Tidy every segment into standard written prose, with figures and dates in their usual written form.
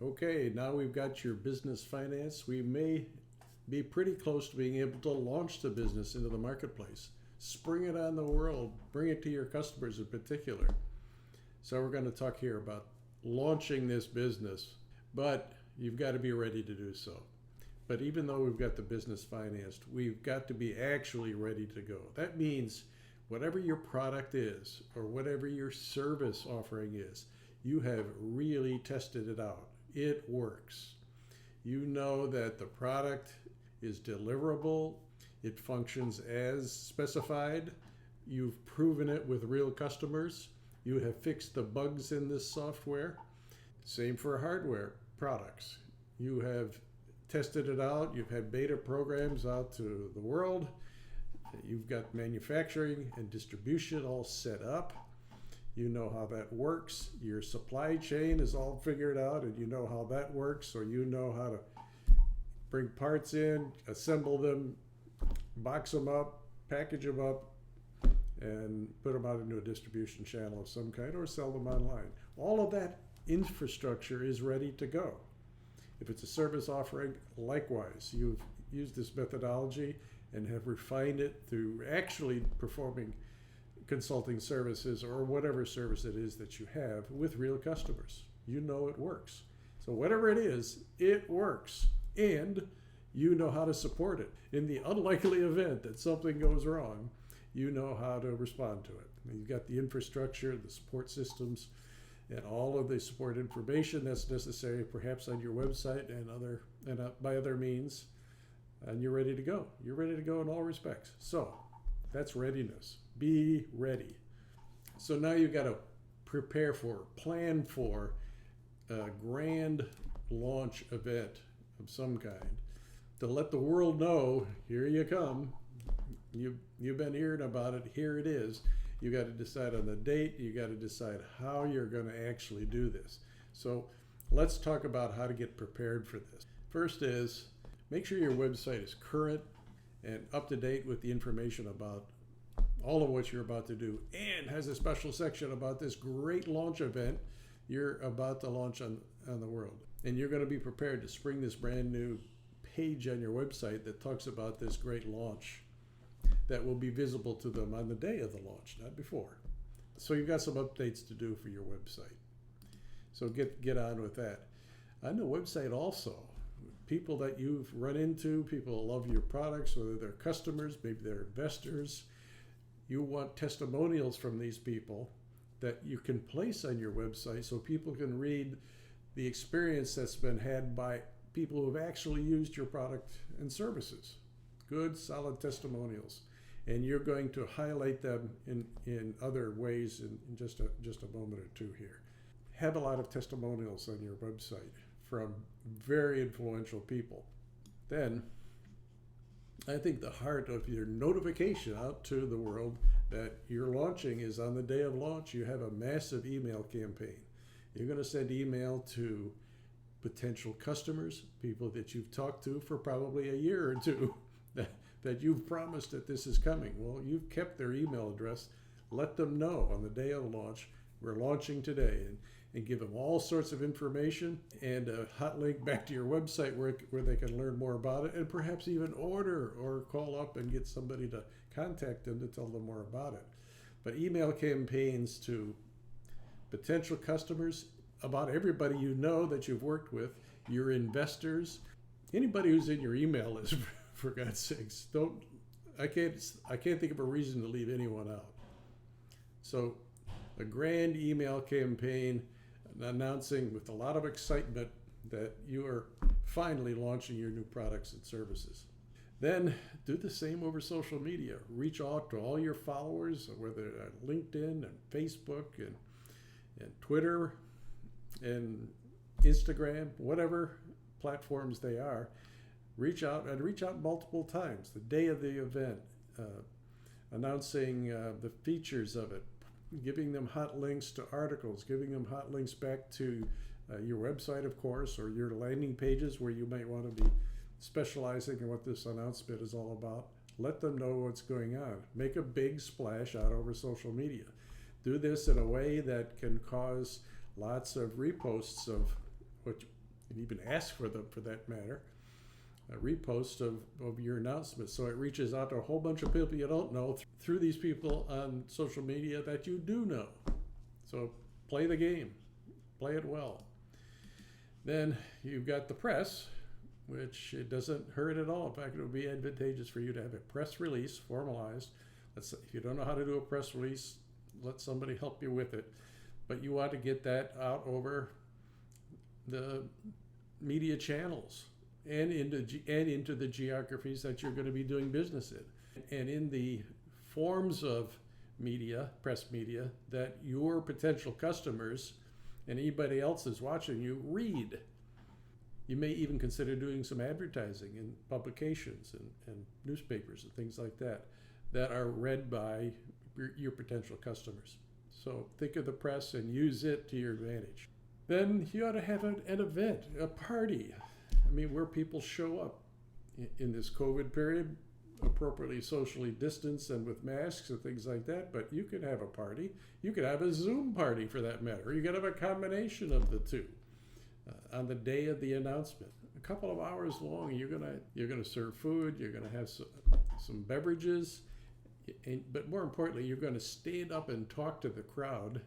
Okay, now we've got your business finance. We may be pretty close to being able to launch the business into the marketplace. Spring it on the world, bring it to your customers in particular. So we're going to talk here about launching this business, but you've got to be ready to do so. But even though we've got the business financed, we've got to be actually ready to go. That means whatever your product is or whatever your service offering is, you have really tested it out. It works. You know that the product is deliverable. It functions as specified. You've proven it with real customers. You have fixed the bugs in this software. Same for hardware products. You have tested it out. You've had beta programs out to the world. You've got manufacturing and distribution all set up. You know how that works. Your supply chain is all figured out and you know how that works, or you know how to bring parts in, assemble them, box them up, package them up, and put them out into a distribution channel of some kind or sell them online. All of that infrastructure is ready to go. If it's a service offering, likewise, you've used this methodology and have refined it through actually performing consulting services or whatever service it is that you have with real customers. You know it works. So whatever it is, it works. And you know how to support it. In the unlikely event that something goes wrong, you know how to respond to it. You've got the infrastructure, the support systems, and all of the support information that's necessary, perhaps on your website and by other means, and you're ready to go. You're ready to go in all respects. So that's readiness. Be ready. So now you've got to plan for a grand launch event of some kind to let the world know, here you come. You've been hearing about it. Here it is. You got to decide on the date. You got to decide how you're going to actually do this. So let's talk about how to get prepared for this. First is make sure your website is current and up to date with the information about all of what you're about to do, and has a special section about this great launch event you're about to launch on the world. And you're going to be prepared to spring this brand new page on your website that talks about this great launch that will be visible to them on the day of the launch, not before. So you've got some updates to do for your website. So get on with that. On the website also, people that you've run into, people who love your products, whether they're customers, maybe they're investors, you want testimonials from these people that you can place on your website so people can read the experience that's been had by people who have actually used your product and services. Good, solid testimonials. And you're going to highlight them in other ways in just a moment or two here. Have a lot of testimonials on your website from very influential people. Then I think the heart of your notification out to the world that you're launching is on the day of launch. You have a massive email campaign. You're going to send email to potential customers, people that you've talked to for probably a year or two, that you've promised that this is coming. Well, you've kept their email address. Let them know on the day of launch, we're launching today, and give them all sorts of information and a hot link back to your website where they can learn more about it and perhaps even order or call up and get somebody to contact them to tell them more about it. But email campaigns to potential customers, about everybody you know that you've worked with, your investors, anybody who's in your email list, for God's sakes. I can't think of a reason to leave anyone out. So a grand email campaign announcing with a lot of excitement that you are finally launching your new products and services. Then do the same over social media. Reach out to all your followers, whether on LinkedIn and Facebook and Twitter and Instagram, whatever platforms they are. Reach out multiple times. The day of the event, announcing the features of it, giving them hot links to articles, giving them hot links back to your website, of course, or your landing pages where you might want to be specializing in what this announcement is all about. Let them know what's going on. Make a big splash out over social media. Do this in a way that can cause lots of reposts of and even ask for them for that matter, a repost of your announcement. So it reaches out to a whole bunch of people you don't know through these people on social media that you do know. So play the game, play it well. Then you've got the press, which it doesn't hurt at all. In fact, it would be advantageous for you to have a press release formalized. If you don't know how to do a press release, let somebody help you with it. But you want to get that out over the media channels and into the geographies that you're going to be doing business in. And in the forms of media, press media, that your potential customers and anybody else is watching you read. You may even consider doing some advertising in publications and newspapers and things like that are read by your potential customers. So think of the press and use it to your advantage. Then you ought to have an event, a party. I mean, where people show up in this COVID period, appropriately socially distanced and with masks and things like that. But you could have a party. You could have a Zoom party for that matter. You could have a combination of the two on the day of the announcement. A couple of hours long. You're gonna serve food. You're gonna have some beverages, but more importantly, you're going to stand up and talk to the crowd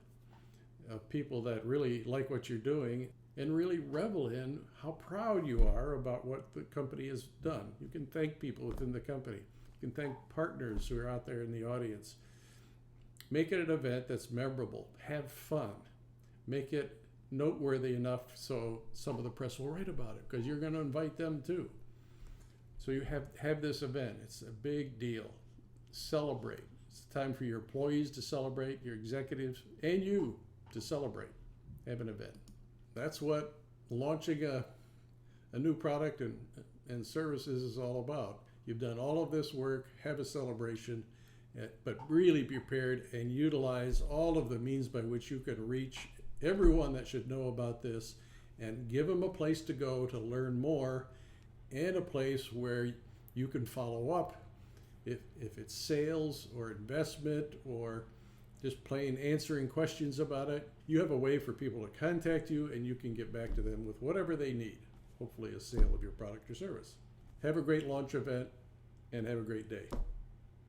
of people that really like what you're doing and really revel in how proud you are about what the company has done. You can thank people within the company. You can thank partners who are out there in the audience. Make it an event that's memorable. Have fun. Make it noteworthy enough so some of the press will write about it, because you're going to invite them too. So you have this event. It's a big deal. Celebrate. It's time for your employees to celebrate, your executives, and you to celebrate. Have an event. That's what launching a new product and services is all about. You've done all of this work, have a celebration, but really be prepared and utilize all of the means by which you can reach everyone that should know about this, and give them a place to go to learn more, and a place where you can follow up if it's sales or investment or just plain answering questions about it. You have a way for people to contact you, and you can get back to them with whatever they need, hopefully a sale of your product or service. Have a great launch event, and have a great day.